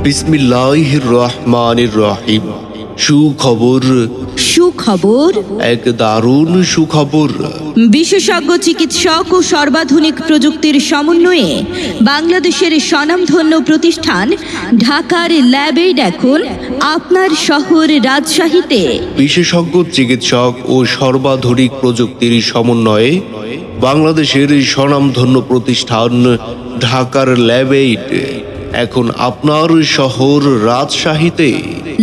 বিসমিল্লাহির রহমানির রহিম। সুখবর, সুখবর। এক দারুণ সুখবর। বিশেষজ্ঞ চিকিৎসক ও সর্বাধুনিক প্রযুক্তির সমন্বয়ে বাংলাদেশের স্বনামধন্য প্রতিষ্ঠান ঢাকার ল্যাবেইড এখন আপনার শহর রাজশাহীতে। বিশেষজ্ঞ চিকিৎসক ও সর্বাধুনিক প্রযুক্তির সমন্বয়ে বাংলাদেশের স্বনামধন্য প্রতিষ্ঠান ঢাকার ল্যাবেইড এখন আপনার শহর রাজশাহীতে।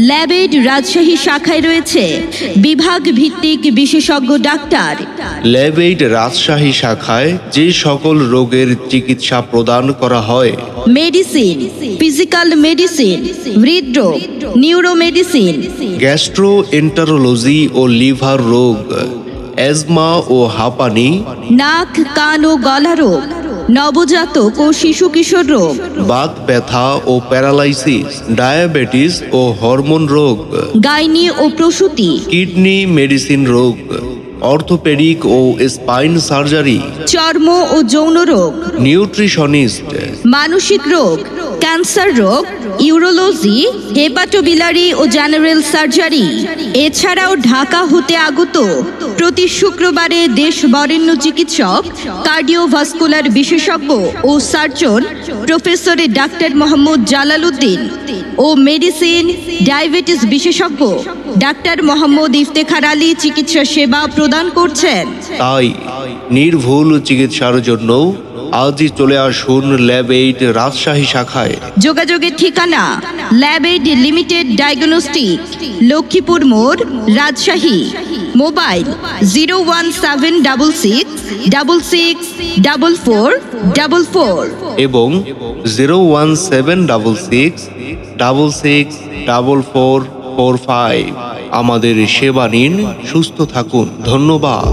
ল্যাবেইড রাজশাহী শাখায় রয়েছে বিভাগ ভিত্তিক বিশেষজ্ঞ ডাক্তার। ল্যাবেইড রাজশাহী শাখায় যে সকল রোগের চিকিৎসা প্রদান করা হয়: মেডিসিন, ফিজিক্যাল মেডিসিন, হৃদরোগ, নিউরো মেডিসিন, গ্যাস্ট্রোএন্টারোলজি ও লিভার রোগ, অ্যাজমা ও হাঁপানি, নাক, কান ও গলা রোগ, নবজাতক ও শিশু কিশোর রোগ, বাত ব্যথা ও প্যারালাইসিস, ডায়াবেটিস ও হরমোন রোগ, গাইনি ও প্রসূতি, কিডনি মেডিসিন রোগ, অর্থোপেডিক ও স্পাইন সার্জারি, চর্ম ও যৌন রোগ, নিউট্রিশনিস্ট, মানসিক রোগ, ক্যান্সার রোগ, ইউরোলজি, হেপাটোবিলারি ও জেনারেল সার্জারি। এছাড়াও ঢাকা হতে আগত প্রতি শুক্রবারে দেশ বরেণ্য চিকিৎসক, কার্ডিওভাস্কুলার বিশেষজ্ঞ ও surgeon professor doctor Mohammad Jalal Uddin ও মেডিসিন ডায়াবেটিস বিশেষজ্ঞ ডাক্তার মোহাম্মদ ইফতেখার আলী চিকিৎসা সেবা প্রদান করছেন। তাই নির্ভুল চিকিৎসার জন্য আজই চলে আসুন ল্যাবেইড রাজশাহী শাখায়। যোগাযোগের ঠিকানা: ল্যাবেইড লিমিটেড ডায়াগনস্টিক, লক্ষ্মীপুর মোড়, রাজশাহী। মোবাইল 01766664444 এবং 01766664445। আমাদের সেবা নিন, সুস্থ থাকুন। ধন্যবাদ।